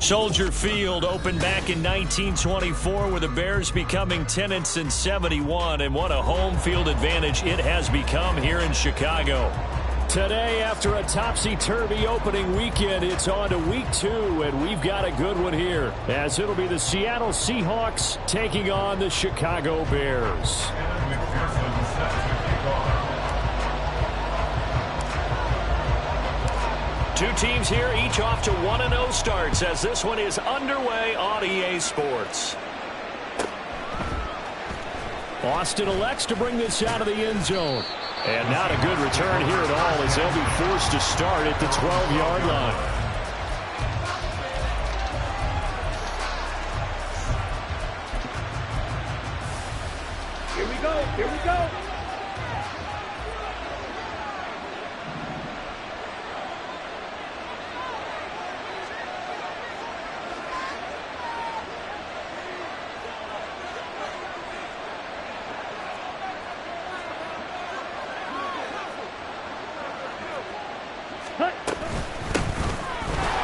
Soldier Field opened back in 1924 with the Bears becoming 10-71, and what a home field advantage it has become here in Chicago. Today, after a topsy-turvy opening weekend, it's on to week 2, and we've got a good one here, as it'll be the Seattle Seahawks taking on the Chicago Bears. Two teams here, each off to 1-0 starts, as this one is underway on EA Sports. Austin elects to bring this out of the end zone. And not a good return here at all, as they'll be forced to start at the 12-yard line. Here we go, here we go.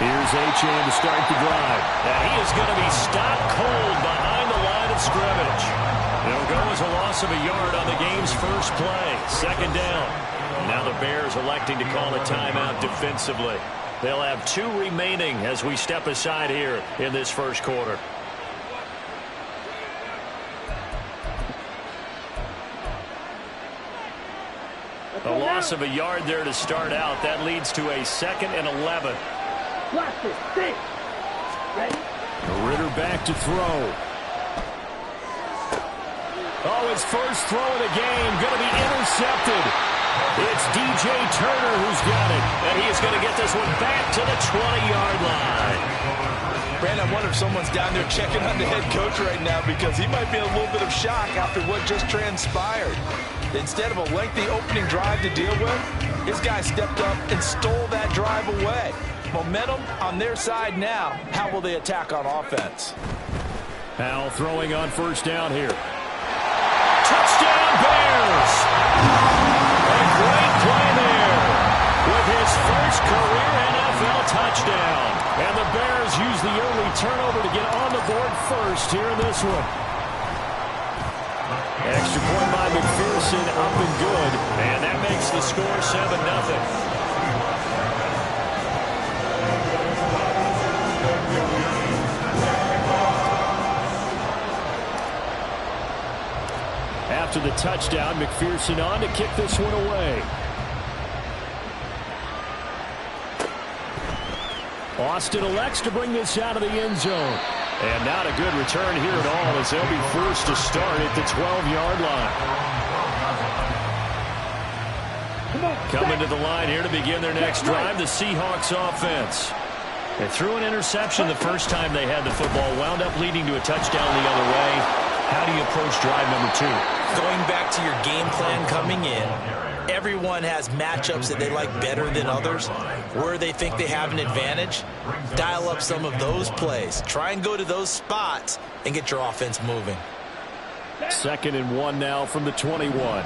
Here's Achane to start the drive. And he is going to be stopped cold behind the line of scrimmage. It'll go as a loss of a yard on the game's first play. Second down. Now the Bears electing to call a timeout defensively. They'll have 2 remaining as we step aside here in this first quarter. A loss of a yard there to start out. That leads to a 2nd and 11. Watch this. Six. Ready? Ritter back to throw. Oh, his first throw of the game going to be intercepted. It's DJ Turner who's got it. And he is going to get this one back to the 20-yard line. Brandon, I wonder if someone's down there checking on the head coach right now, because he might be in a little bit of shock after what just transpired. Instead of a lengthy opening drive to deal with, his guy stepped up and stole that drive away. Momentum on their side now. How will they attack on offense? Powell throwing on first down here. Touchdown Bears! A great play there with his first career NFL touchdown. And the Bears use the early turnover to get on the board first here in this one. Extra point by McPherson, up and good. And that makes the score 7-0. After the touchdown, McPherson on to kick this one away. Austin elects to bring this out of the end zone. And not a good return here at all, as they'll be forced to start at the 12-yard line. Coming to the line here to begin their next drive, the Seahawks offense. They threw an interception the first time they had the football, wound up leading to a touchdown the other way. How do you approach drive number 2? Going back to your game plan coming in, everyone has matchups that they like better than others. Where they think they have an advantage, dial up some of those plays. Try and go to those spots and get your offense moving. 2nd and 1 now from the 21.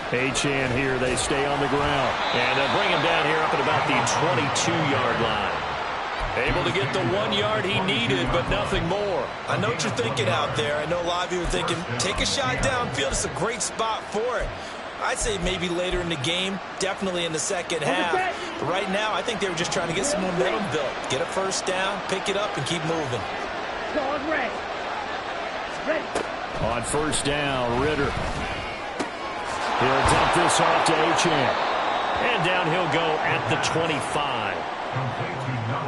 Achane here, they stay on the ground. And bring him down here up at about the 22-yard line. Able to get the 1 yard he needed, but nothing more. I know what you're thinking out there. I know a lot of you are thinking, take a shot downfield. It's a great spot for it. I'd say maybe later in the game, definitely in the second half. But right now, I think they were just trying to get some momentum built. Get a first down, pick it up, and keep moving. On first down, Ritter. He'll dump this off to Achane. And down he'll go at the 25.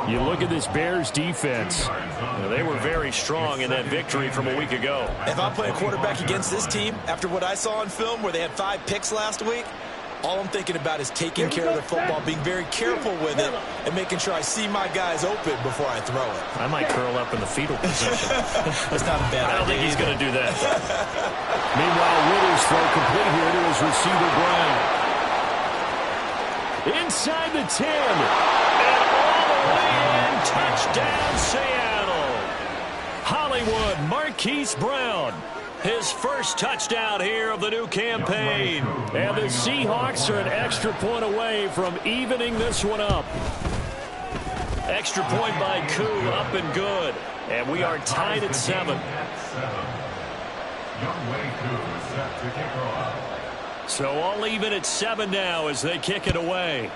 You look at this Bears defense. They were very strong in that victory from a week ago. If I'm playing quarterback against this team, after what I saw on film where they had 5 picks last week, all I'm thinking about is taking care of the football, being very careful with it, and making sure I see my guys open before I throw it. I might curl up in the fetal position. That's not a bad idea. I don't think he's going to do that. Meanwhile, Ritter's throw complete here to his receiver, Brown. Inside the 10. And all the way in. Touchdown, Seattle. Hollywood, Marquise Brown. His first touchdown here of the new campaign. And the Seahawks are an extra point away from evening this one up. Extra point by Koo, up and good. And we are tied at 7. So all even at 7 now as they kick it away.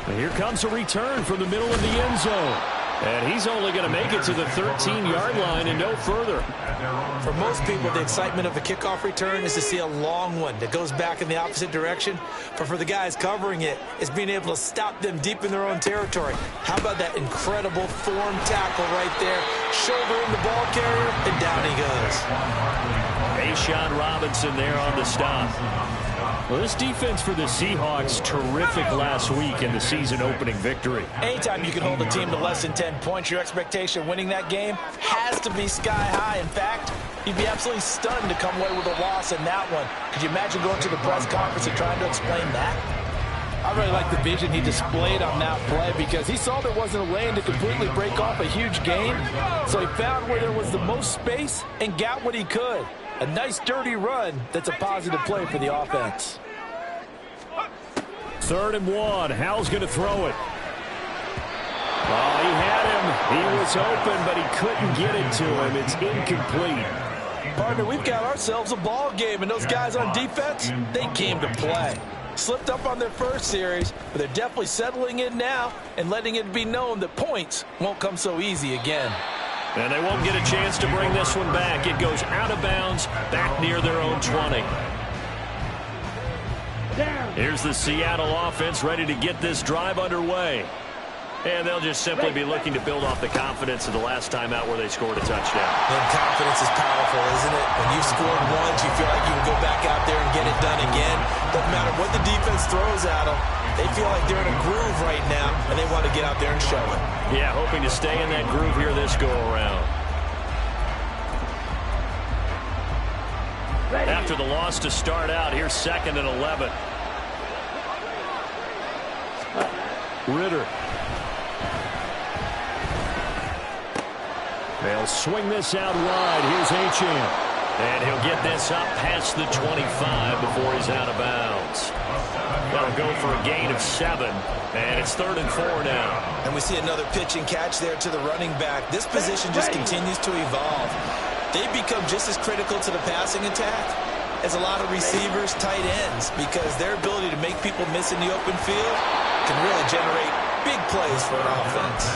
And here comes a return from the middle of the end zone. And he's only going to make it to the 13-yard line and no further. For most people, the excitement of a kickoff return is to see a long one that goes back in the opposite direction. But for the guys covering it, it's being able to stop them deep in their own territory. How about that incredible form tackle right there? Shouldering the ball carrier, and down he goes. A'Shawn Robinson there on the stop. Well, this defense for the Seahawks, terrific last week in the season-opening victory. Anytime you can hold a team to less than 10 points, your expectation of winning that game has to be sky high. In fact, you'd be absolutely stunned to come away with a loss in that one. Could you imagine going to the press conference and trying to explain that? I really like the vision he displayed on that play because he saw there wasn't a lane to completely break off a huge gain. So he found where there was the most space and got what he could. A nice dirty run that's a positive play for the offense. 3rd and 1. Howell's going to throw it. Oh, he had him. He was open, but he couldn't get it to him. It's incomplete. Partner, we've got ourselves a ball game, and those guys on defense, they came to play. Slipped up on their first series, but they're definitely settling in now and letting it be known that points won't come so easy again. And they won't get a chance to bring this one back. It goes out of bounds, back near their own 20. Here's the Seattle offense ready to get this drive underway. And they'll just simply be looking to build off the confidence of the last time out where they scored a touchdown. And confidence is powerful, isn't it? When you've scored once, you feel like you can go back out there and get it done again. Doesn't matter what the defense throws at them. They feel like they're in a groove right now, and they want to get out there and show it. Yeah, hoping to stay in that groove here this go-around. After the loss to start out, here's 2nd and 11. Ritter. They'll swing this out wide. Here's A'Shawn. And he'll get this up past the 25 before he's out of bounds. That'll go for a gain of 7. And it's 3rd and 4 now. And we see another pitch and catch there to the running back. This position just continues to evolve. They become just as critical to the passing attack as a lot of receivers, tight ends, because their ability to make people miss in the open field can really generate big plays for an offense.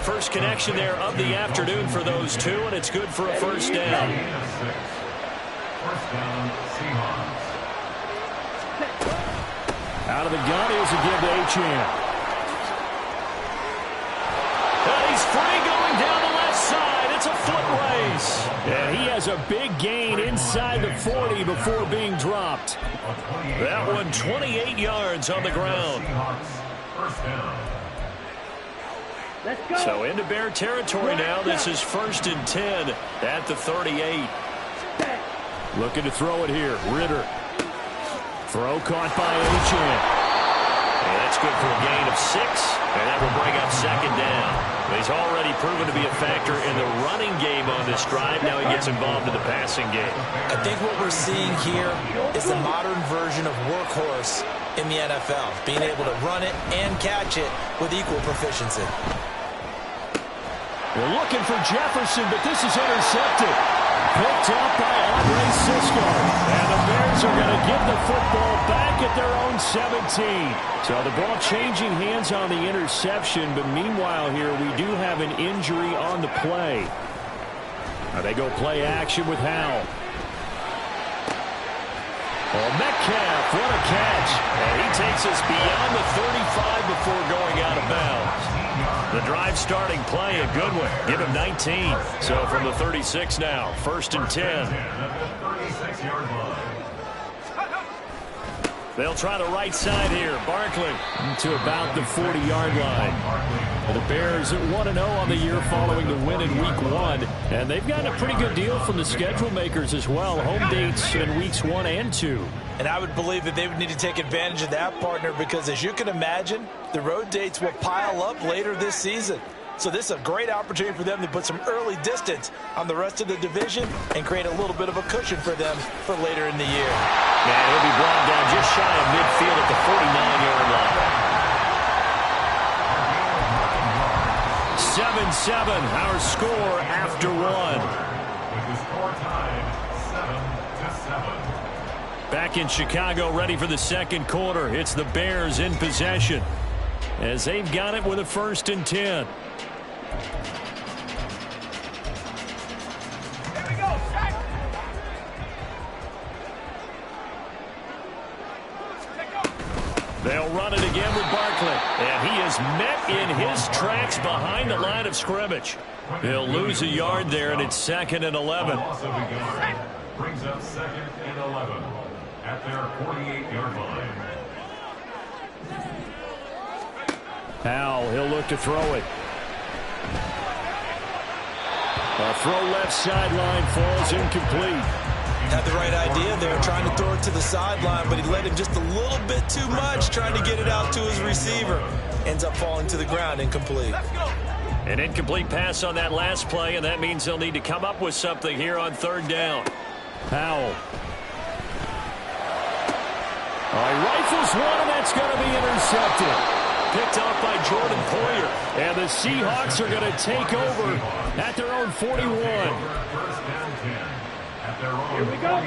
First connection there of the afternoon for those two, and it's good for a first down. Out of the gun, here's a give to A'Shawn. And he's free going down the left side. It's a foot race. And he has a big gain inside the 40 before being dropped. That one 28 yards on the ground. So into Bear territory now. This is 1st and 10 at the 38. Looking to throw it here. Ritter. Throw caught by A'Shawn. And that's good for a gain of 6. And that will bring up 2nd down. He's already proven to be a factor in the running game on this drive. Now he gets involved in the passing game. I think what we're seeing here is the modern version of workhorse in the NFL. Being able to run it and catch it with equal proficiency. We're looking for Jefferson, but this is intercepted. Picked up by Andre Cisco. And the Bears are going to give the football back at their own 17. So the ball changing hands on the interception, but meanwhile here we do have an injury on the play. Now they go play action with Howell. Oh, Metcalf, what a catch. And he takes us beyond the 35 before going out of bounds. The drive starting play, a good one. Give him 19. So from the 36 now, 1st and 10. They'll try the right side here. Barkley to about the 40-yard line. The Bears 1-0 on the year following the win in Week 1. And they've gotten a pretty good deal from the schedule makers as well. Home dates in Weeks 1 and 2. And I would believe that they would need to take advantage of that, partner, because as you can imagine, the road dates will pile up later this season. So this is a great opportunity for them to put some early distance on the rest of the division and create a little bit of a cushion for them for later in the year. Man, he'll be brought down just shy of midfield at the 49-yard line. 7-7, our score after one. With the score tied 7-7. Back in Chicago, ready for the second quarter. It's the Bears in possession as they've got it with a 1st and 10. They'll run it again with Barkley. And he is met in his tracks behind the line of scrimmage. He'll lose a yard there, and it's 2nd and 11. Loss of a yard brings up 2nd and 11 at their 48-yard line. Powell, he'll look to throw it. A throw left sideline, falls incomplete. Had the right idea there, trying to throw it to the sideline, but he led him just a little bit too much, trying to get it out to his receiver. Ends up falling to the ground, incomplete. An incomplete pass on that last play, and that means they'll need to come up with something here on 3rd down. Powell. He rifles one, and that's going to be intercepted. Picked off by Jordan Poyer. And the Seahawks are going to take over at their own 41. Here we go.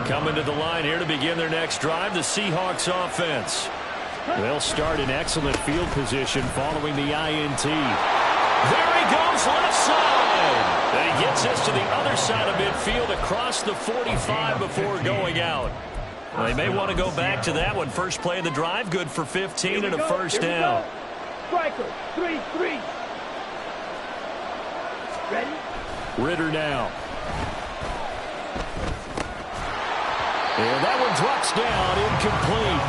Coming to the line here to begin their next drive, the Seahawks offense. They'll start in excellent field position following the INT. There he goes, left side. And he gets us to the other side of midfield across the 45 before going out. Well, they may want to go back to that one. First play of the drive, good for 15 and a 1st down. Striker, 3-3. Ready? Ritter now. And that one drops down, incomplete.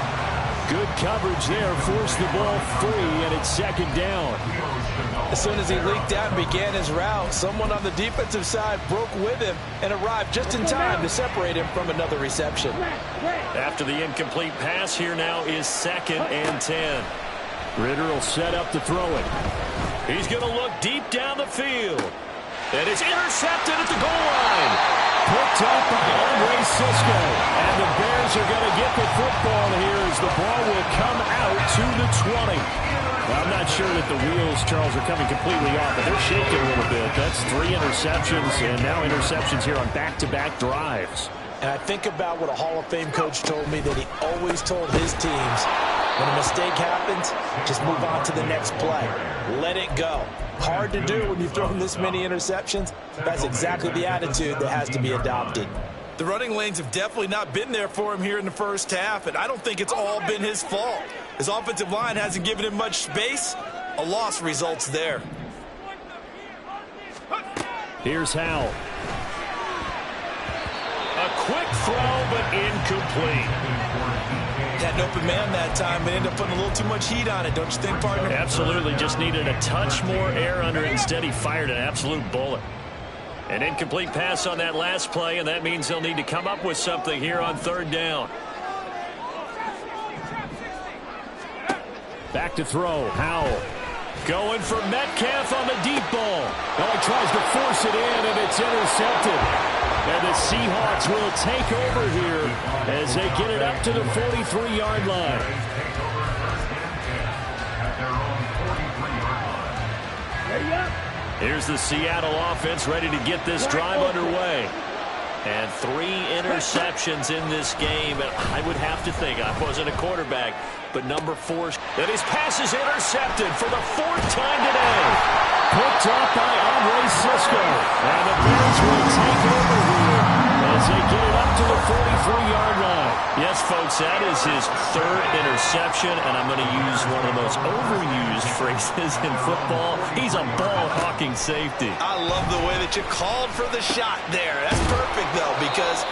Good coverage there, forced the ball free, and it's 2nd down. As soon as he leaked out and began his route, someone on the defensive side broke with him and arrived just in time to separate him from another reception. After the incomplete pass, here now is 2nd and 10. Ritter will set up to throw it. He's going to look deep down the field. And it's intercepted at the goal line. Picked up by Andre Cisco. And the Bears are going to get the football here as the ball will come out to the 20. Well, I'm not sure that the wheels, Charles, are coming completely off, but they're shaking a little bit. That's 3 interceptions, and now interceptions here on back-to-back drives. And I think about what a Hall of Fame coach told me that he always told his teams, when a mistake happens, just move on to the next play. Let it go. Hard to do when you've thrown this many interceptions. That's exactly the attitude that has to be adopted. The running lanes have definitely not been there for him here in the first half, and I don't think it's all been his fault. His offensive line hasn't given him much space. A loss results there. Here's Howell. A quick throw, but incomplete. Had an open man that time, but ended up putting a little too much heat on it, don't you think, partner? Absolutely, just needed a touch more air under it. Instead, he fired an absolute bullet. An incomplete pass on that last play, and that means they'll need to come up with something here on 3rd down. Back to throw, Howell. Going for Metcalf on the deep ball. Oh, he tries to force it in, and it's intercepted. And the Seahawks will take over here as they get it up to the 43-yard line. Ready up. Here's the Seattle offense ready to get this drive underway. And 3 interceptions in this game. And I would have to think, I wasn't a quarterback, but number 4, that his pass is intercepted for the 4th time today. Picked up by Andre Cisco. And the Bears will take over here as they get it up to the 43-yard line. Yes, folks, that is his 3rd interception, and I'm going to use one of the most overused phrases in football. He's a ball-hawking safety. I love the way that you called for the shot there. That's perfect, though, because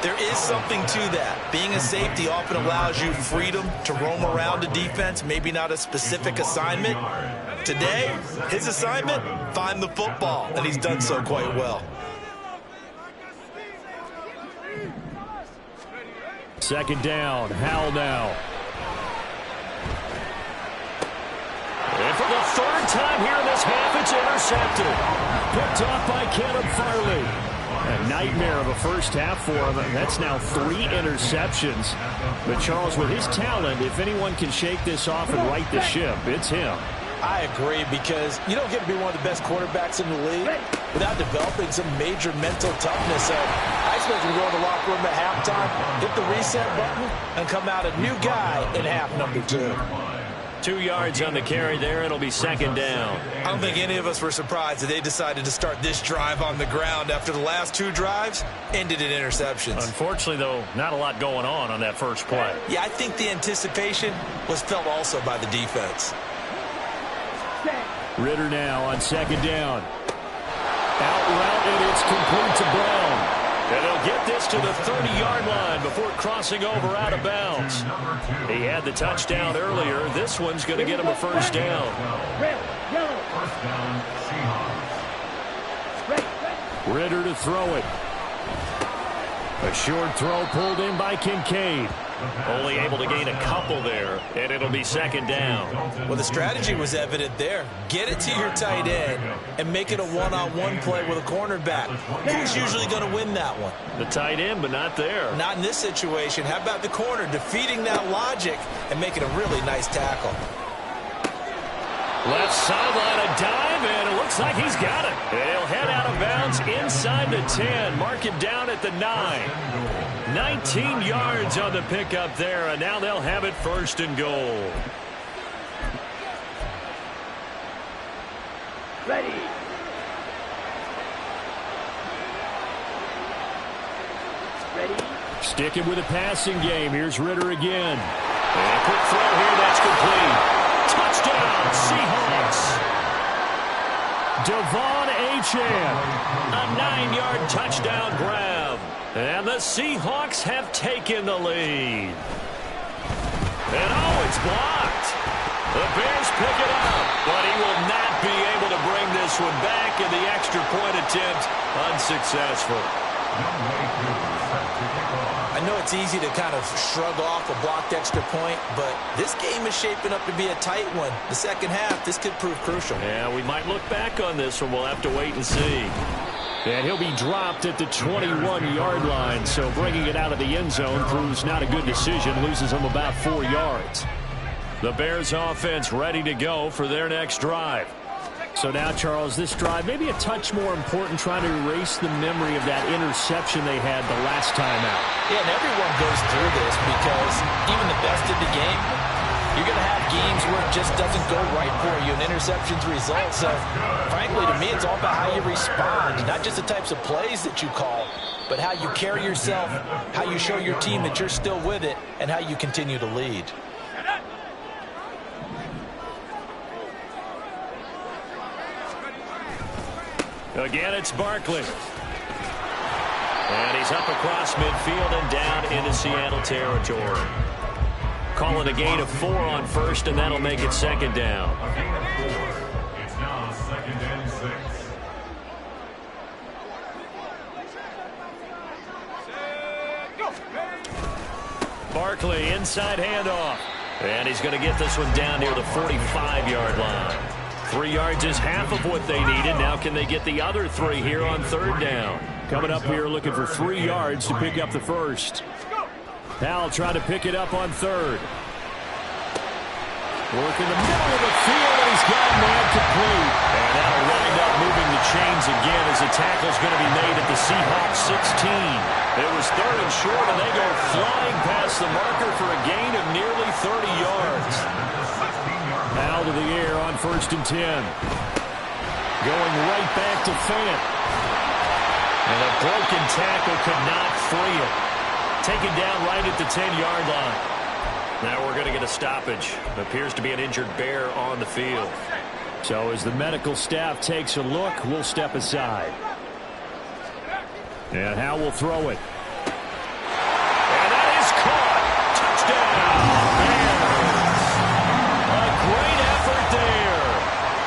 there is something to that. Being a safety often allows you freedom to roam around a defense, maybe not a specific assignment. Today, his assignment, find the football, and he's done so quite well. 2nd down, Howell now. And for the 3rd time here in this half, intercepted. Picked off by Caleb Farley. A nightmare of a first half for him. That's now 3 interceptions. But Charles, with his talent, if anyone can shake this off and right the ship, it's him. I agree, because you don't get to be one of the best quarterbacks in the league without developing some major mental toughness. So I expect him to go in the locker room at halftime, hit the reset button, and come out a new guy in half number 2. 2 yards on the carry there. It'll be second down. I don't think any of us were surprised that they decided to start this drive on the ground after the last 2 drives ended in interceptions. Unfortunately, though, not a lot going on that first play. Yeah, I think the anticipation was felt also by the defense. Ritter now on second down. Out route, and it's complete to Brown. And they'll get this to the 30-yard line before crossing over out of bounds. He had the touchdown earlier. This one's going to get him a first down. First down, Seahawks. Ritter to throw it. A short throw pulled in by Kincaid. Only able to gain a couple there, and it'll be second down. Well, the strategy was evident there. Get it to your tight end and make it a one-on-one play with a cornerback. Who's usually going to win that one? The tight end, but not there. Not in this situation. How about the corner defeating that logic and making a really nice tackle? Left sideline, a dive, and it looks like he's got it. He'll head out of bounds inside the 10. Mark him down at the 9. 19 yards on the pickup there, and now they'll have it first and goal. Ready. Ready. Sticking with a passing game. Here's Ritter again. And a quick throw here, that's complete. Touchdown, Seahawks. Devon Achane, a 9-yard touchdown grab. And the Seahawks have taken the lead. And it's blocked. The Bears pick it up, but he will not be able to bring this one back, and the extra point attempt unsuccessful. I know it's easy to kind of shrug off a blocked extra point, but this game is shaping up to be a tight one. The second half, this could prove crucial. Yeah, we might look back on this one. We'll have to wait and see. And he'll be dropped at the 21-yard line, so bringing it out of the end zone proves not a good decision. Loses him about 4 yards. The Bears offense ready to go for their next drive. So now, Charles, this drive maybe a touch more important, trying to erase the memory of that interception they had the last time out. Yeah, and everyone goes through this because even the best in the game, you're going to have games where it just doesn't go right for you, and interceptions result. So, frankly, to me, it's all about how you respond, not just the types of plays that you call, but how you carry yourself, how you show your team that you're still with it, and how you continue to lead. Again, it's Barkley. And he's up across midfield and down into Seattle territory. Calling a gain of 4 on first, and that'll make it second down. It's now second and 6. Barkley, inside handoff. And he's going to get this one down near the 45-yard line. 3 yards is half of what they needed. Now can they get the other 3 here on third down? Coming up here looking for 3 yards to pick up the first. Powell trying to pick it up on third. Work in the middle of the field, and he's got him there complete. And that'll wind up moving the chains again as the tackle's going to be made at the Seahawks 16. It was third and short, and they go flying past the marker for a gain of nearly 30 yards. Powell to the air on first and 10. Going right back to Fant. And a broken tackle could not free it. Taken down right at the 10-yard line. Now we're going to get a stoppage. Appears to be an injured Bear on the field. So as the medical staff takes a look, we'll step aside. And Howe will throw it. And that is caught. Touchdown, Bears. A great effort there.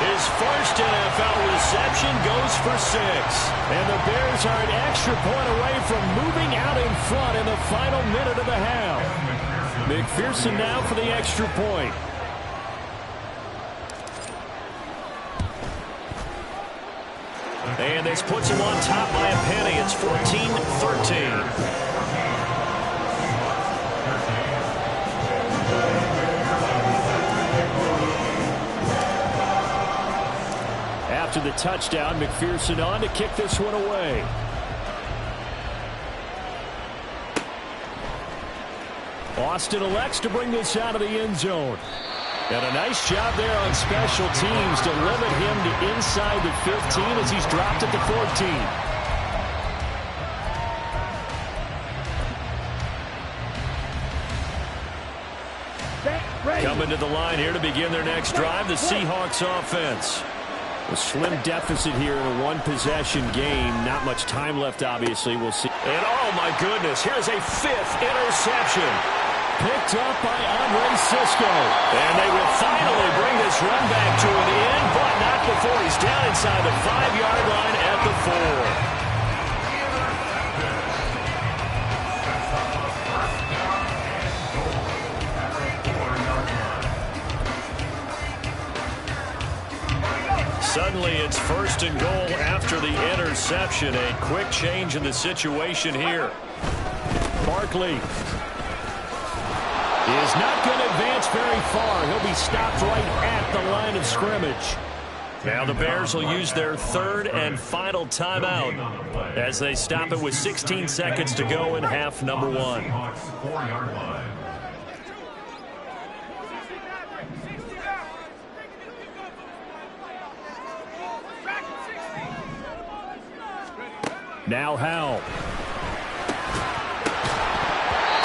His first NFL reception goes for 6. And the Bears are an extra point away from moving out in front in the final minute of the half. McPherson now for the extra point. And this puts them on top by a penny. It's 14-13. After the touchdown, McPherson on to kick this one away. Austin elects to bring this out of the end zone. And a nice job there on special teams to limit him to inside the 15 as he's dropped at the 14. Coming to the line here to begin their next drive, the Seahawks offense. A slim deficit here in a one-possession game. Not much time left, obviously. We'll see. And, oh, my goodness, here's a 5th interception. Picked up by Andre Cisco. And they will finally bring this run back to an end, but not before he's down inside the 5-yard line at the 4. Suddenly it's 1st and goal after the interception. A quick change in the situation here. Barkley is not going to advance very far. He'll be stopped right at the line of scrimmage. Now the Bears will use their 3rd and final timeout as they stop it with 16 seconds to go in half number 1. Now Howell.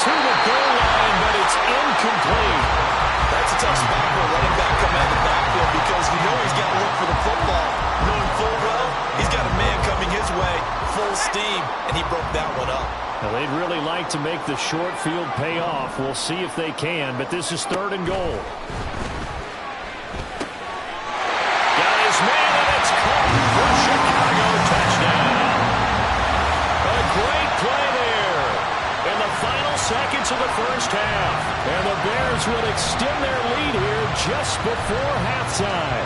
To the goal line, but it's incomplete. That's a tough spot for a running back coming out of the backfield because you know he's got to look for the football. Knowing full well, he's got a man coming his way, full steam, and he broke that one up. Now, they'd really like to make the short field pay off. We'll see if they can, but this is 3rd and goal. Got his man, and it's caught for Chicago. Touchdown. A great play there in the final seconds of the first half. And the Bears would extend their lead here just before halftime.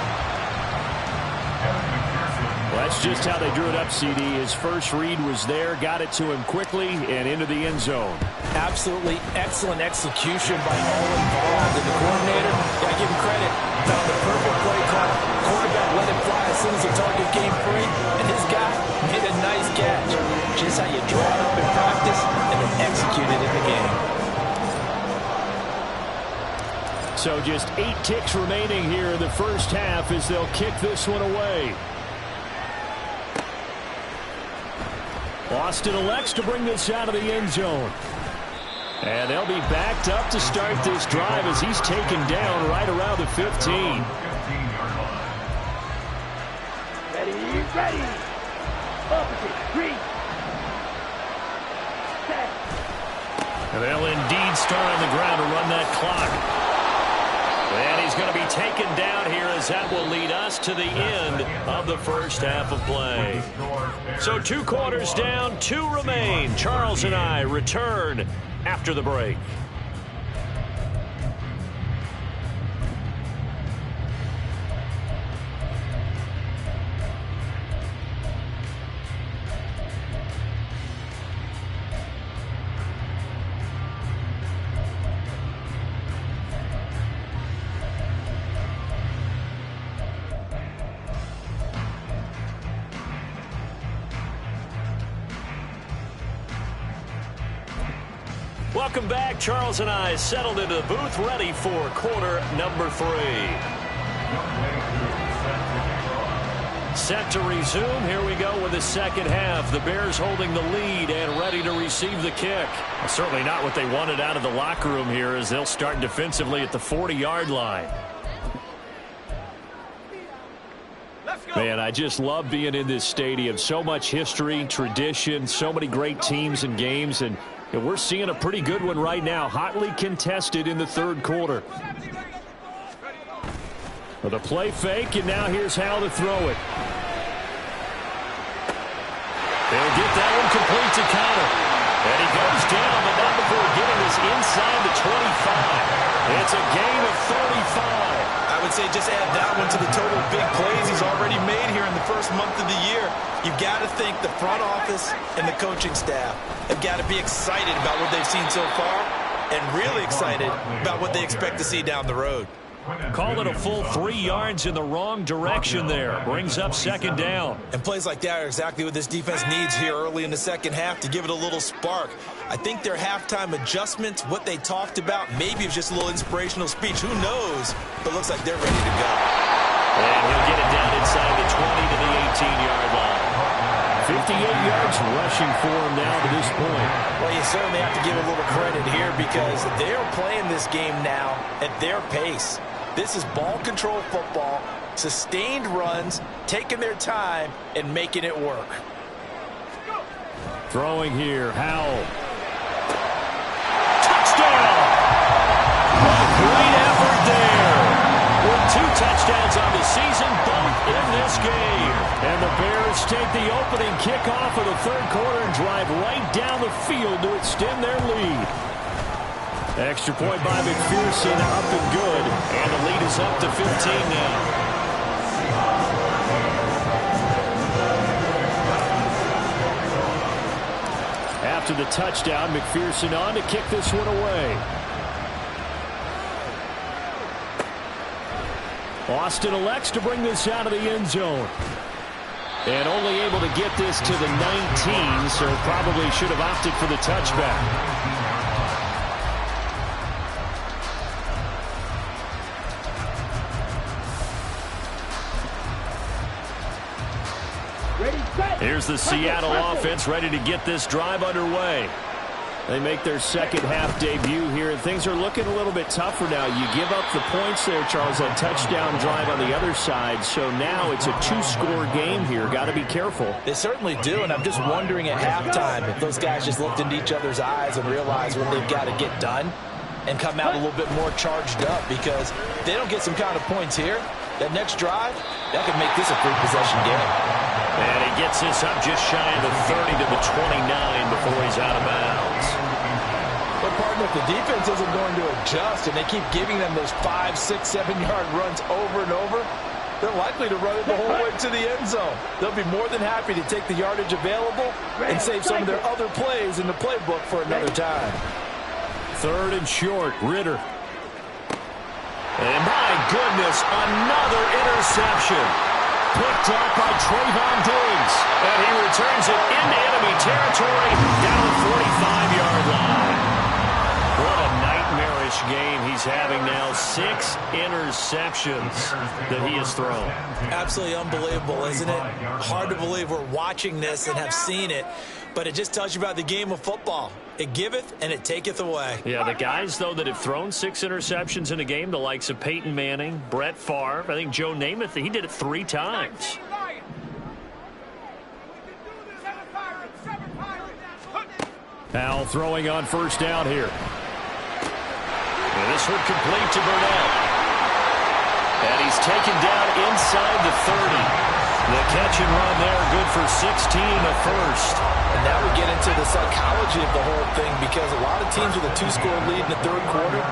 Well, that's just how they drew it up, CD. His first read was there, got it to him quickly, and into the end zone. Absolutely excellent execution by all involved. And the coordinator, got to give him credit, found the perfect play call. Quarterback let it fly as soon as the target came free, and his guy made a nice catch. Just how you draw it up in practice and then execute it in the game. So just 8 ticks remaining here in the first half as they'll kick this one away. Austin elects to bring this out of the end zone. And they'll be backed up to start this drive as he's taken down right around the 15. Ready. Opposite, 3. Set. And they'll indeed start on the ground to run that clock. And he's going to be taken down here as that will lead us to the end of the first half of play. So 2 quarters down, 2 remain. Charles and I return after the break. Welcome back. Charles and I settled into the booth, ready for quarter number 3. Set to resume. Here we go with the second half. The Bears holding the lead and ready to receive the kick. Certainly not what they wanted out of the locker room here as they'll start defensively at the 40-yard line. Man, I just love being in this stadium. So much history, tradition, so many great teams and games, and we're seeing a pretty good one right now, hotly contested in the third quarter. Well, the play fake, and now here's how to throw it. They'll get that one complete to Connor. And he goes down, but not before getting this inside the 25. It's a gain of 35. I would say just add that one to the total big plays he's already made here in the first month of the year. You've got to think the front office and the coaching staff have got to be excited about what they've seen so far and really excited about what they expect to see down the road. Call it a full 3 yards in the wrong direction there. Brings up second down. And plays like that are exactly what this defense needs here early in the second half to give it a little spark. I think their halftime adjustments, what they talked about, maybe it was just a little inspirational speech. Who knows? But it looks like they're ready to go. And he'll get it down inside the 20 to the 18-yard line. 58 yards rushing for him now to this point. Well, you certainly have to give a little credit here because they're playing this game now at their pace. This is ball control football, sustained runs, taking their time, and making it work. Throwing here, Howell. Touchdown! A great effort there. With 2 touchdowns on the season, both in this game. And the Bears take the opening kickoff of the third quarter and drive right down the field to extend their lead. Extra point by McPherson, up and good. And the lead is up to 15 now. After the touchdown, McPherson on to kick this one away. Austin elects to bring this out of the end zone. And only able to get this to the 19, so probably should have opted for the touchback. Here's the Seattle offense ready to get this drive underway. They make their second half debut here, and things are looking a little bit tougher now. You give up the points there, Charles, that touchdown drive on the other side. So now it's a 2-score game here. Got to be careful. They certainly do, and I'm just wondering at halftime if those guys just looked into each other's eyes and realized what they've got to get done and come out a little bit more charged up, because if they don't get some kind of points here, that next drive, that could make this a 3-possession game. And he gets this up just shy of the 30 to the 29 before he's out of bounds. But, partner, if the defense isn't going to adjust and they keep giving them those 5, 6, 7-yard runs over and over, they're likely to run it the whole way to the end zone. They'll be more than happy to take the yardage available and save some of their other plays in the playbook for another time. Third and short, Ritter. And my goodness, another interception. Picked up by Trayvon Diggs. And he returns it into enemy territory down the 45-yard line. What a nightmarish game he's having now. 6 interceptions that he has thrown. Absolutely unbelievable, isn't it? Hard to believe we're watching this and have seen it. But it just tells you about the game of football. It giveth and it taketh away. Yeah, the guys, though, that have thrown 6 interceptions in a game, the likes of Peyton Manning, Brett Favre, I think Joe Namath, he did it 3 times. Howell throwing on first down here. And this one complete to Burnett. And he's taken down inside the 30. The catch and run there, good for 16, a first. And now we get into the psychology of the whole thing, because a lot of teams with a 2-score lead in the third quarter,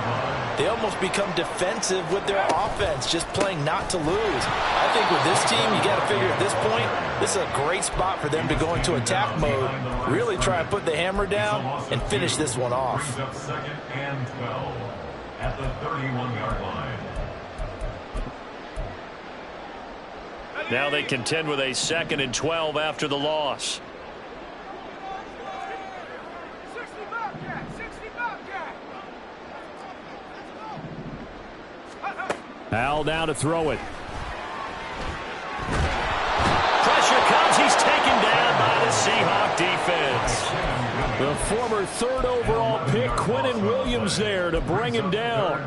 they almost become defensive with their offense, just playing not to lose. I think with this team, you got to figure at this point, this is a great spot for them to go into attack mode, really try and put the hammer down and finish this one off. Second and 12 at the 31-yard line. Now they contend with a 2nd and 12 after the loss. Howell now to throw it. Pressure comes. He's taken down by the Seahawks defense. The former 3rd overall pick, Quinnen Williams, there to bring him down.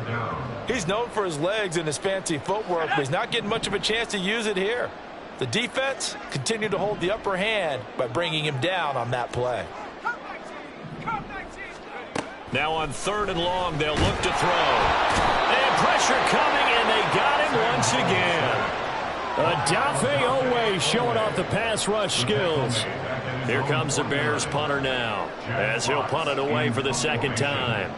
He's known for his legs and his fancy footwork, but he's not getting much of a chance to use it here. The defense continued to hold the upper hand by bringing him down on that play. Now on 3rd and long, they'll look to throw. And pressure coming, and they got him once again. Odafe Owe showing off the pass rush skills. Here comes the Bears punter now, as he'll punt it away for the 2nd time.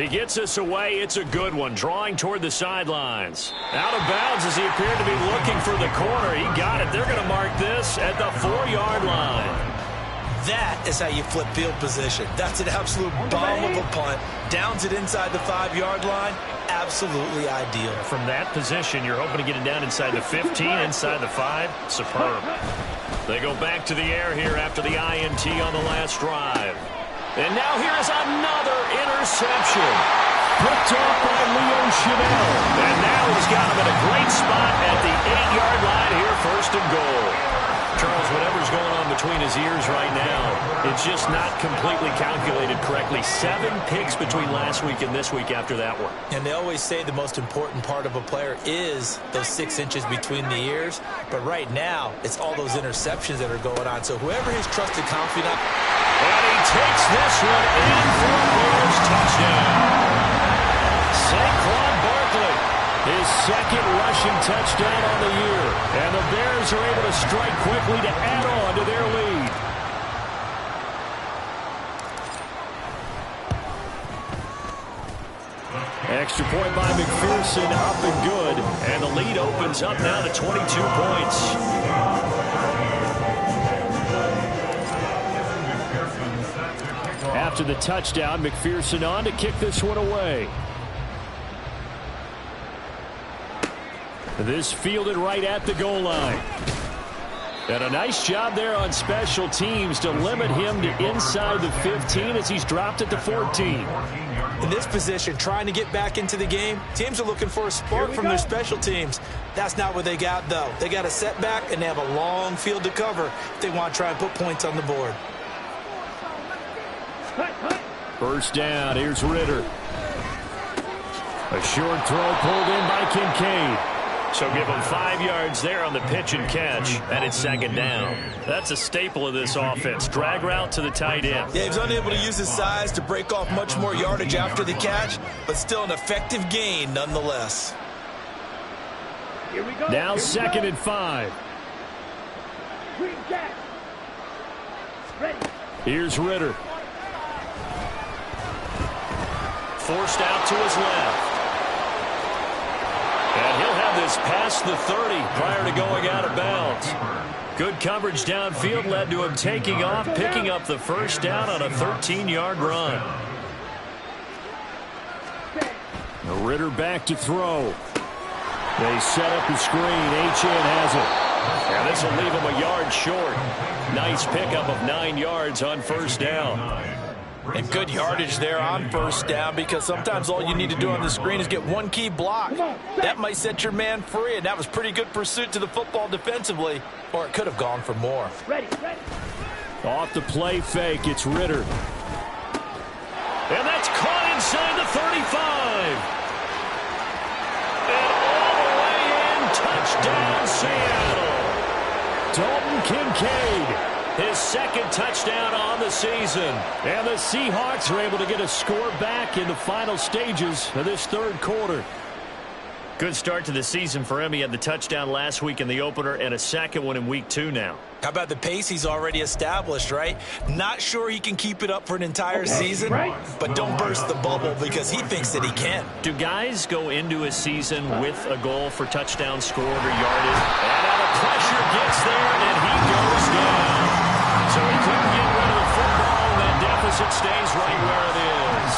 He gets us away. It's a good one, drawing toward the sidelines. Out of bounds as he appeared to be looking for the corner. He got it. They're going to mark this at the 4-yard line. That is how you flip field position. That's an absolute bomb of a punt. Downs it inside the 5-yard line. Absolutely ideal. From that position, you're hoping to get it down inside the 15, inside the 5. Superb. They go back to the air here after the INT on the last drive. And now here is another interception. Picked off by Leo Chanel. And now he's got him in a great spot at the 8-yard line here, 1st and goal. Charles, whatever's going on between his ears right now, it's just not completely calculated correctly. 7 picks between last week and this week after that one. And they always say the most important part of a player is those 6 inches between the ears. But right now, it's all those interceptions that are going on. So whoever his trusted confidant. And he takes this one in for a Bears touchdown. Saquon Barkley, his 2nd rushing touchdown on the year. And the Bears are able to strike quickly to add on to their lead. Extra point by McPherson, up and good. And the lead opens up now to 22 points. After the touchdown, McPherson on to kick this one away. This fielded right at the goal line. And a nice job there on special teams to limit him to inside the 15 as he's dropped at the 14. In this position, trying to get back into the game, teams are looking for a spark from their special teams. That's not what they got, though. They got a setback, and they have a long field to cover if they want to try and put points on the board. First down, here's Ritter. A short throw pulled in by Kincaid. So give him 5 yards there on the pitch and catch, and it's 2nd down. That's a staple of this offense. Drag route to the tight end. Yeah, he was unable to use his size to break off much more yardage after the catch, but still an effective gain nonetheless. Here we go. Now 2nd and 5. Green jack. Ready. Here's Ritter. Forced out to his left. And he'll have this past the 30 prior to going out of bounds. Good coverage downfield led to him taking off, picking up the first down on a 13-yard run. Ritter back to throw. They set up the screen. Achane has it. And this will leave him a yard short. Nice pickup of 9 yards on first down. And good yardage there on first down, because sometimes all you need to do on the screen is get one key block. That might set your man free, and that was pretty good pursuit to the football defensively, or it could have gone for more. Ready, ready. Off the play fake, it's Ritter. And that's caught inside the 35. And all the way in, touchdown Seattle. Dalton Kincaid. His 2nd touchdown on the season. And the Seahawks are able to get a score back in the final stages of this 3rd quarter. Good start to the season for him. He had the touchdown last week in the opener and a 2nd one in week 2 now. How about the pace he's already established, right? Not sure he can keep it up for an entire season, but don't burst the bubble because he thinks that he can. Do guys go into a season with a goal for touchdown scored or yardage? And now the pressure gets there, and he goes down. So he couldn't get rid of the football, and that deficit stays right where it is.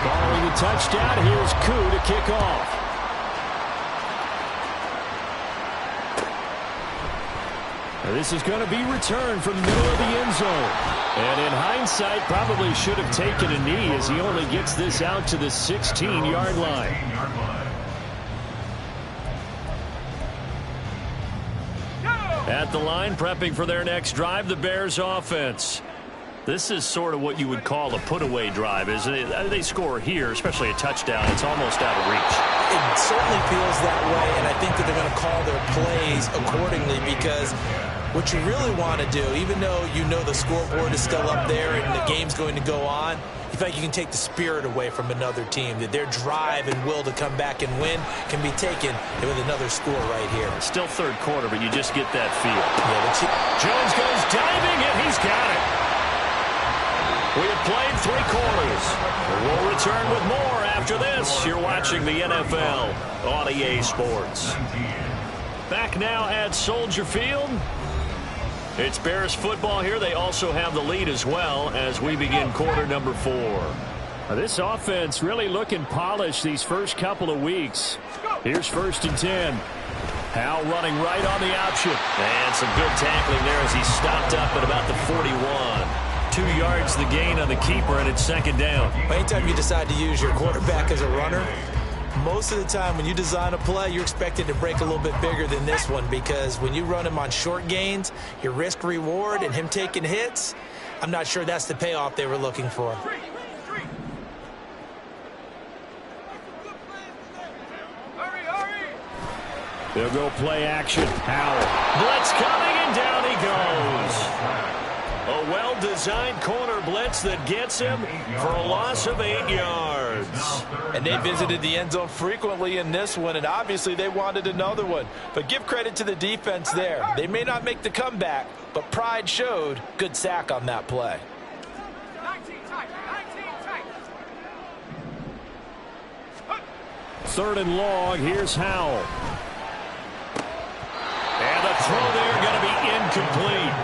Following the touchdown, here's Koo to kick off. This is going to be returned from the middle of the end zone. And in hindsight, probably should have taken a knee as he only gets this out to the 16-yard line. At the line, prepping for their next drive, the Bears offense. This is sort of what you would call a put-away drive, isn't it? They score here, especially a touchdown. It's almost out of reach. It certainly feels that way, and I think that they're going to call their plays accordingly, because what you really want to do, even though you know the scoreboard is still up there and the game's going to go on, you feel like you can take the spirit away from another team, that their drive and will to come back and win can be taken with another score right here. Still 3rd quarter, but you just get that feel. Yeah, Jones goes diving, and he's got it. We have played 3 quarters. We'll return with more after this. You're watching the NFL on EA Sports. Back now at Soldier Field. It's Bears football here. They also have the lead as well as we begin quarter number 4. This offense really looking polished these first couple of weeks. Here's 1st and 10. Howell running right on the option. And some good tackling there as he stopped up at about the 41. 2 yards the gain on the keeper, and it's 2nd down. Anytime you decide to use your quarterback as a runner, most of the time when you design a play, you're expected to break a little bit bigger than this one, because when you run him on short gains, your risk-reward and him taking hits, I'm not sure that's the payoff they were looking for. They'll go play action. Howell. Blitz coming, and down he goes. A well-designed corner blitz that gets him for a loss of 8 yards. And they visited the end zone frequently in this one, and obviously they wanted another one. But give credit to the defense there. They may not make the comeback, but pride showed. Good sack on that play. 3rd and long. Here's Howell. And the throw there going to be incomplete.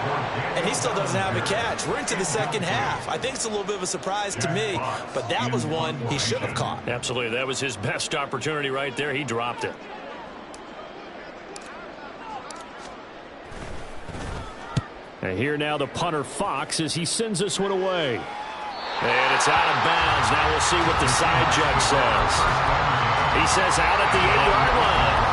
And he still doesn't have a catch. We're into the 2nd half. I think it's a little bit of a surprise to me, but that was one he should have caught. Absolutely. That was his best opportunity right there. He dropped it. And here now the punter Fox as he sends this one away. And it's out of bounds. Now we'll see what the side judge says. He says out at the 8-yard line.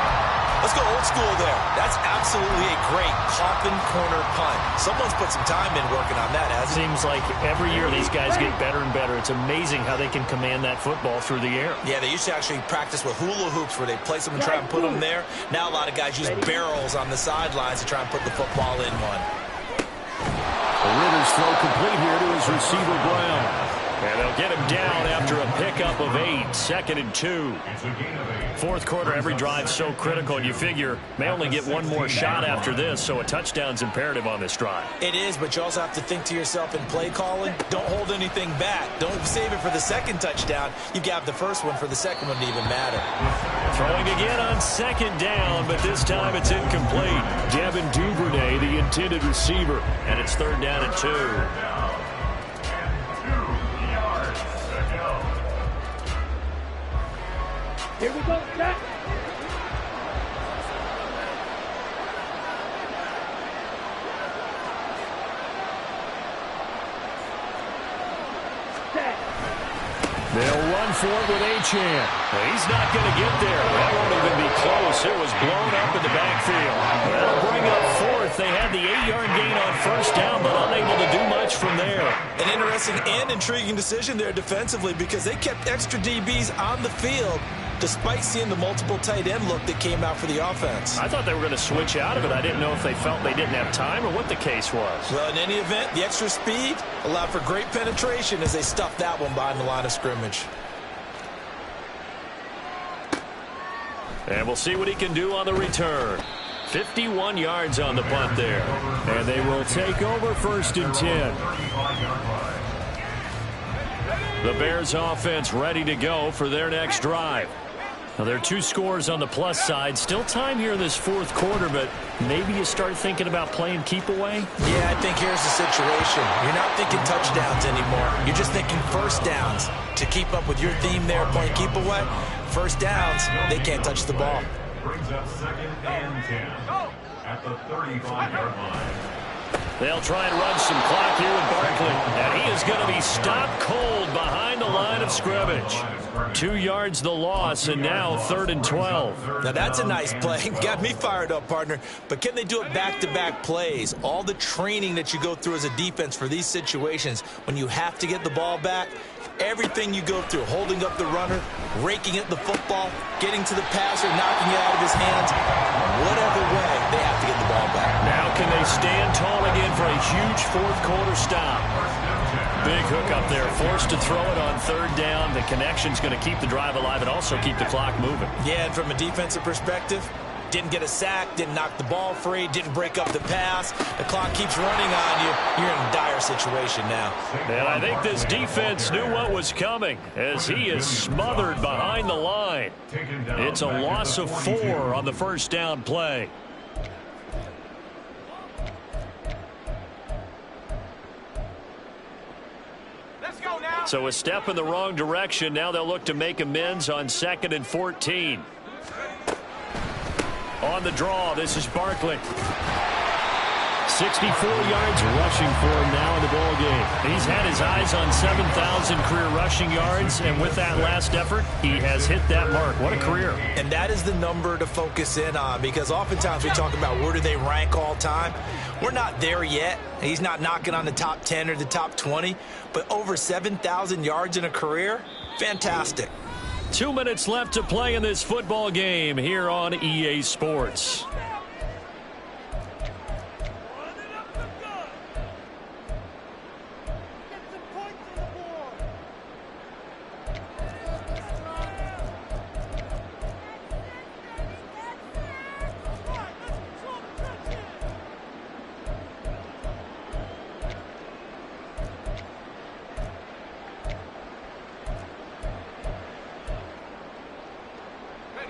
Let's go old school there. That's absolutely a great coffin corner punt. Someone's put some time in working on that, hasn't it? Seems like every year these guys get better and better. It's amazing how they can command that football through the air. Yeah, they used to actually practice with hula hoops where they place them and try and put them there. Now a lot of guys use barrels on the sidelines to try and put the football in one. The Rivers throw complete here to his receiver, Brown. And they'll get him down after a pickup of 8. 2nd and 2. 4th quarter, every drive so critical. You figure may only get one more shot after this, so a touchdown's imperative on this drive. It is, but you also have to think to yourself in play calling, don't hold anything back. Don't save it for the 2nd touchdown. You got the 1st one for the 2nd one to even matter. Throwing again on 2nd down, but this time it's incomplete. Devin Duvernay, the intended receiver, and it's 3rd down and 2. Here we go, Jack. They'll run for it with Achane. He's not going to get there. That won't even be close. It was blown up in the backfield. That'll bring up 4th. They had the 8-yard gain on 1st down, but unable to do much from there. An interesting and intriguing decision there defensively, because they kept extra DBs on the field despite seeing the multiple tight end look that came out for the offense. I thought they were going to switch out of it. I didn't know if they felt they didn't have time or what the case was. Well, in any event, the extra speed allowed for great penetration as they stuffed that one behind the line of scrimmage. And we'll see what he can do on the return. 51 yards on the punt there. And they will take over 1st and 10. The Bears offense ready to go for their next drive. Now, there are 2 scores on the plus side. Still time here in this 4th quarter, but maybe you start thinking about playing keep away? Yeah, I think here's the situation. You're not thinking touchdowns anymore. You're just thinking 1st downs. To keep up with your theme there, playing keep away, 1st downs, they can't touch the ball. Brings up 2nd and 10 at the 35-yard line. They'll try and run some clock here with Barkley. And he is going to be stopped cold behind the line of scrimmage. 2 yards the loss, and now 3rd and 12. Now that's a nice play. Got me fired up, partner. But can they do it back-to-back plays? All the training that you go through as a defense for these situations, when you have to get the ball back, everything you go through, holding up the runner, raking at the football, getting to the passer, knocking it out of his hands, whatever way, they have to get the ball back. Now can they stand tall again for a huge 4th quarter stop? Big hook up there, forced to throw it on 3rd down. The connection's going to keep the drive alive and also keep the clock moving. Yeah, and from a defensive perspective, Didn't get a sack, didn't knock the ball free, didn't break up the pass. The clock keeps running on you. You're in a dire situation now. And I think this defense knew what was coming as he is smothered behind the line. It's a loss of 4 on the first down play. So a step in the wrong direction. Now they'll look to make amends on 2nd and 14. On the draw, this is Barkley. 64 yards rushing for him now in the ball game. He's had his eyes on 7,000 career rushing yards, and with that last effort, he has hit that mark. What a career. And that is the number to focus in on, because oftentimes we talk about where do they rank all time. We're not there yet. He's not knocking on the top 10 or the top 20, but over 7,000 yards in a career, fantastic. 2 minutes left to play in this football game here on EA Sports.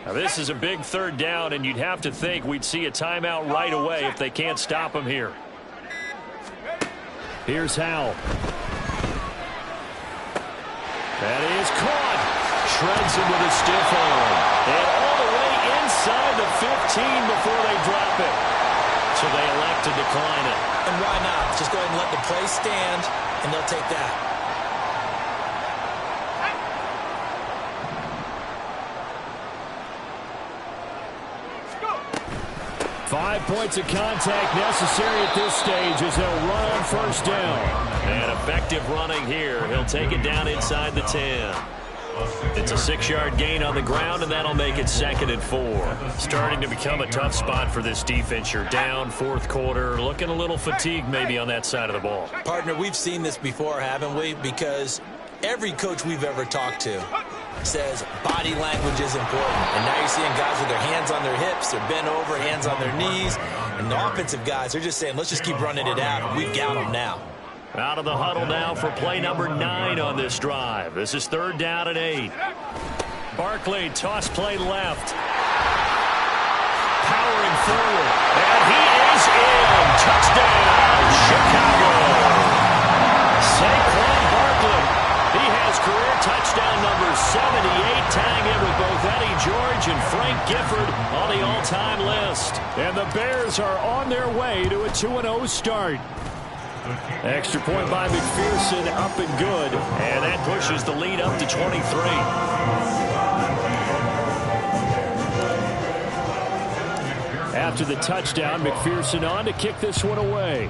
Now this is a big 3rd down, and you'd have to think we'd see a timeout right away if they can't stop him here. Here's Howell. That is caught. Shreds him with a stiff arm. And all the way inside the 15 before they drop it. So they elect to decline it. And why not? Just go ahead and let the play stand, and they'll take that. 5 points of contact necessary at this stage as they'll run on 1st down. And effective running here. He'll take it down inside the 10. It's a 6-yard gain on the ground, and that'll make it 2nd and 4. Starting to become a tough spot for this defense. You're down 4th quarter, looking a little fatigued maybe on that side of the ball. Partner, we've seen this before, haven't we? Because every coach we've ever talked to says body language is important. And now you're seeing guys with their hands on their hips, they're bent over, hands on their knees. And the offensive guys, they're just saying, let's just keep running it out. We've got them now. Out of the huddle now for play number 9 on this drive. This is 3rd down and 8. Barkley, toss play left. Powering forward. And he is in. Touchdown, Chicago. Saquon Barkley. He has career touchdown number 78, tying in with both Eddie George and Frank Gifford on the all-time list. And the Bears are on their way to a 2-0 start. Extra point by McPherson, up and good. And that pushes the lead up to 23. After the touchdown, McPherson on to kick this one away.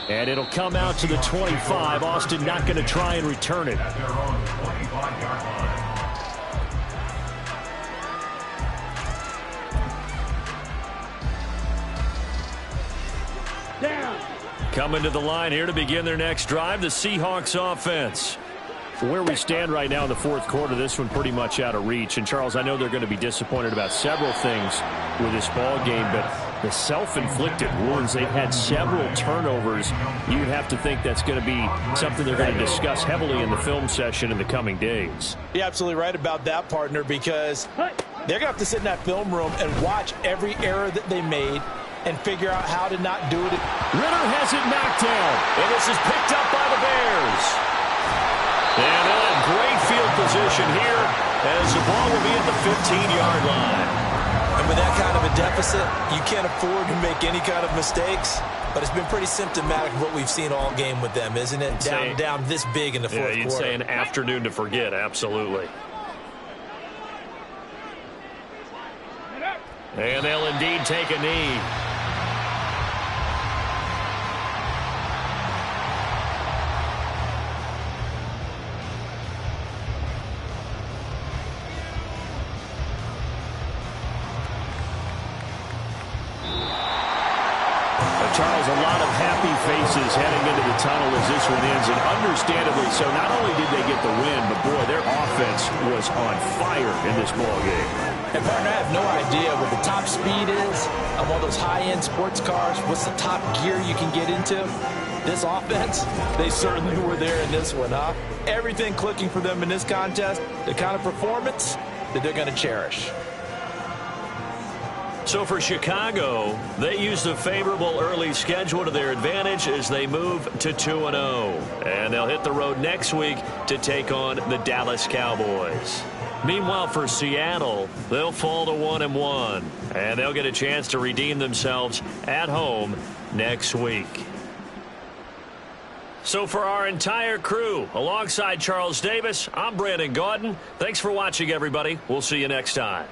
And it'll come out to the 25. Austin not going to try and return it. Down. Coming to the line here to begin their next drive, the Seahawks offense. Where we stand right now in the 4th quarter, this one pretty much out of reach. And, Charles, I know they're going to be disappointed about several things with this ball game, but the self-inflicted wounds, they've had several turnovers. You'd have to think that's going to be something they're going to discuss heavily in the film session in the coming days. You're absolutely right about that, partner, because they're going to have to sit in that film room and watch every error that they made and figure out how to not do it. Ritter has it knocked down, and this is picked up by the Bears. And they'll have great field position here as the ball will be at the 15-yard line. And with that kind of a deficit, you can't afford to make any kind of mistakes. But it's been pretty symptomatic of what we've seen all game with them, isn't it? Down this big in the 4th quarter. You'd say an afternoon to forget, absolutely. And they'll indeed take a knee. Charles, a lot of happy faces heading into the tunnel as this one ends, and understandably so. Not only did they get the win, but, boy, their offense was on fire in this ballgame. And, partner, I have no idea what the top speed is on one of those high-end sports cars. What's the top gear you can get into? This offense, they certainly were there in this one, huh? Everything clicking for them in this contest, the kind of performance that they're going to cherish. So for Chicago, they used a favorable early schedule to their advantage as they move to 2-0. And they'll hit the road next week to take on the Dallas Cowboys. Meanwhile, for Seattle, they'll fall to 1-1. And they'll get a chance to redeem themselves at home next week. So for our entire crew, alongside Charles Davis, I'm Brandon Gaudin. Thanks for watching, everybody. We'll see you next time.